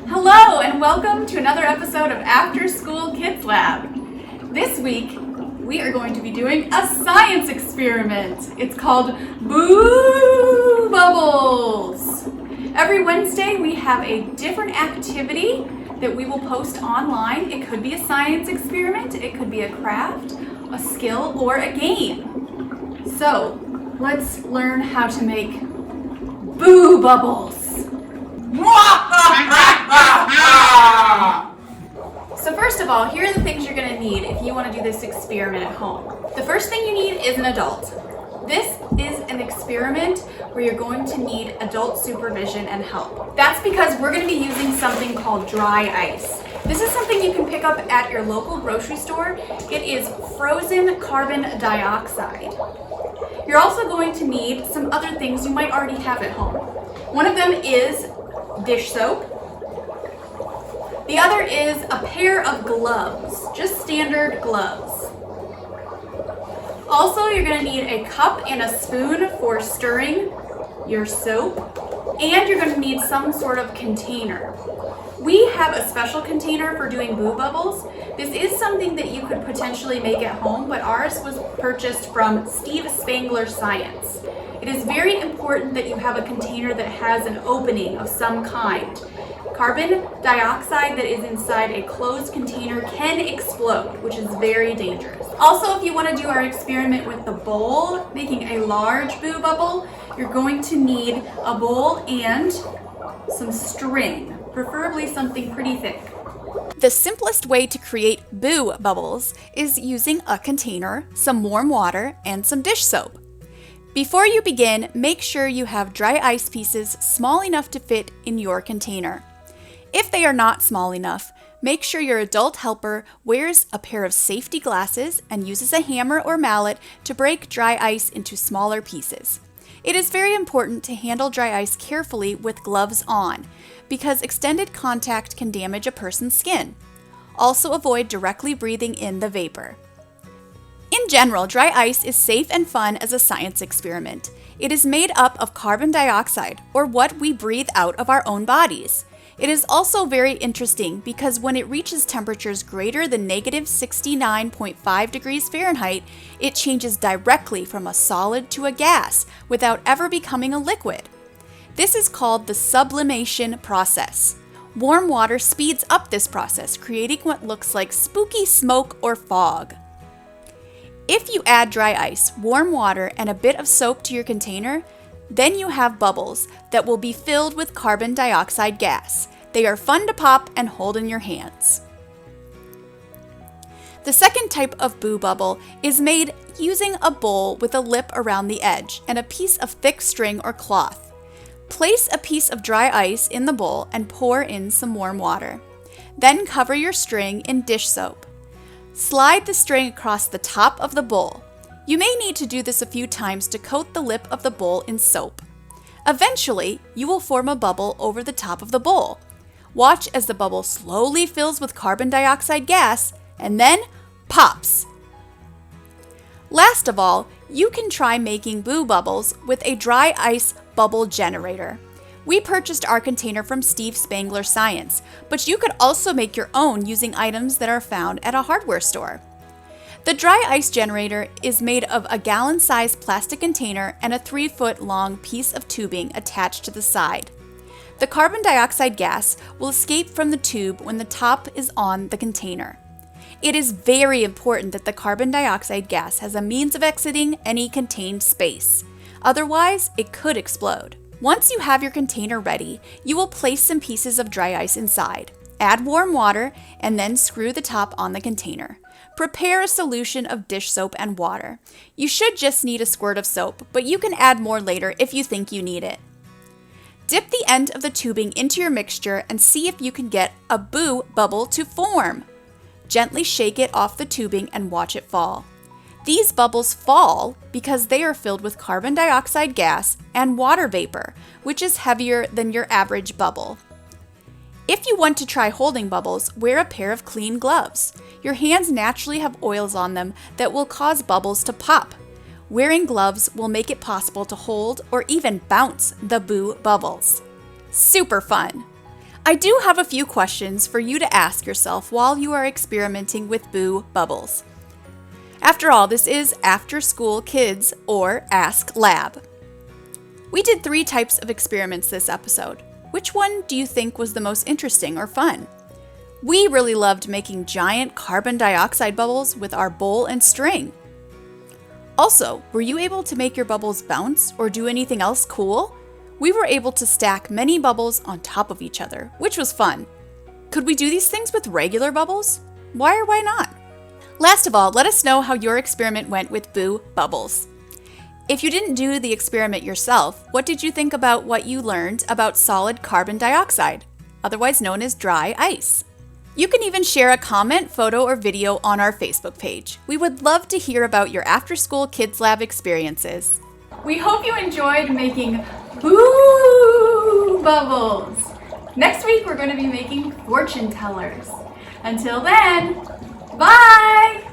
Hello and welcome to another episode of After School Kids Lab. This week we are going to be doing a science experiment. It's called Boo Bubbles. Every Wednesday we have a different activity that we will post online. It could be a science experiment, it could be a craft, a skill, or a game. So let's learn how to make Boo Bubbles. So first of all, here are the things you're going to need if you want to do this experiment at home. The first thing you need is an adult. This is an experiment where you're going to need adult supervision and help. That's because we're going to be using something called dry ice. This is something you can pick up at your local grocery store. It is frozen carbon dioxide. You're also going to need some other things you might already have at home. One of them is dish soap. The other is a pair of gloves, just standard gloves. Also, you're going to need a cup and a spoon for stirring your soap, and you're going to need some sort of container. We have a special container for doing Boo Bubbles. This is something that you could potentially make at home, but ours was purchased from Steve Spangler Science. It is very important that you have a container that has an opening of some kind. Carbon dioxide that is inside a closed container can explode, which is very dangerous. Also, if you want to do our experiment with the bowl, making a large Boo Bubble, you're going to need a bowl and some string, preferably something pretty thick. The simplest way to create Boo Bubbles is using a container, some warm water, and some dish soap. Before you begin, make sure you have dry ice pieces small enough to fit in your container. If they are not small enough, make sure your adult helper wears a pair of safety glasses and uses a hammer or mallet to break dry ice into smaller pieces. It is very important to handle dry ice carefully with gloves on, because extended contact can damage a person's skin. Also avoid directly breathing in the vapor. In general, dry ice is safe and fun as a science experiment. It is made up of carbon dioxide, or what we breathe out of our own bodies. It is also very interesting because when it reaches temperatures greater than negative 69.5 degrees Fahrenheit, it changes directly from a solid to a gas without ever becoming a liquid. This is called the sublimation process. Warm water speeds up this process, creating what looks like spooky smoke or fog. If you add dry ice, warm water, and a bit of soap to your container, then you have bubbles that will be filled with carbon dioxide gas. They are fun to pop and hold in your hands. The second type of Boo Bubble is made using a bowl with a lip around the edge and a piece of thick string or cloth. Place a piece of dry ice in the bowl and pour in some warm water. Then cover your string in dish soap. Slide the string across the top of the bowl. You may need to do this a few times to coat the lip of the bowl in soap. Eventually, you will form a bubble over the top of the bowl. Watch as the bubble slowly fills with carbon dioxide gas and then pops. Last of all, you can try making Boo Bubbles with a dry ice bubble generator. We purchased our container from Steve Spangler Science, but you could also make your own using items that are found at a hardware store. The dry ice generator is made of a gallon-sized plastic container and a 3-foot long piece of tubing attached to the side. The carbon dioxide gas will escape from the tube when the top is on the container. It is very important that the carbon dioxide gas has a means of exiting any contained space. Otherwise, it could explode. Once you have your container ready, you will place some pieces of dry ice inside. Add warm water and then screw the top on the container. Prepare a solution of dish soap and water. You should just need a squirt of soap, but you can add more later if you think you need it. Dip the end of the tubing into your mixture and see if you can get a Boo Bubble to form. Gently shake it off the tubing and watch it fall. These bubbles fall because they are filled with carbon dioxide gas and water vapor, which is heavier than your average bubble. If you want to try holding bubbles, wear a pair of clean gloves. Your hands naturally have oils on them that will cause bubbles to pop. Wearing gloves will make it possible to hold or even bounce the Boo Bubbles. Super fun! I do have a few questions for you to ask yourself while you are experimenting with Boo Bubbles. After all, this is After School Kids or Ask Lab. We did 3 types of experiments this episode. Which one do you think was the most interesting or fun? We really loved making giant carbon dioxide bubbles with our bowl and string. Also, were you able to make your bubbles bounce or do anything else cool? We were able to stack many bubbles on top of each other, which was fun. Could we do these things with regular bubbles? Why or why not? Last of all, let us know how your experiment went with Boo Bubbles. If you didn't do the experiment yourself, what did you think about what you learned about solid carbon dioxide, otherwise known as dry ice? You can even share a comment, photo, or video on our Facebook page. We would love to hear about your after-school Kids Lab experiences. We hope you enjoyed making Boo Bubbles. Next week, we're going to be making fortune tellers. Until then, bye!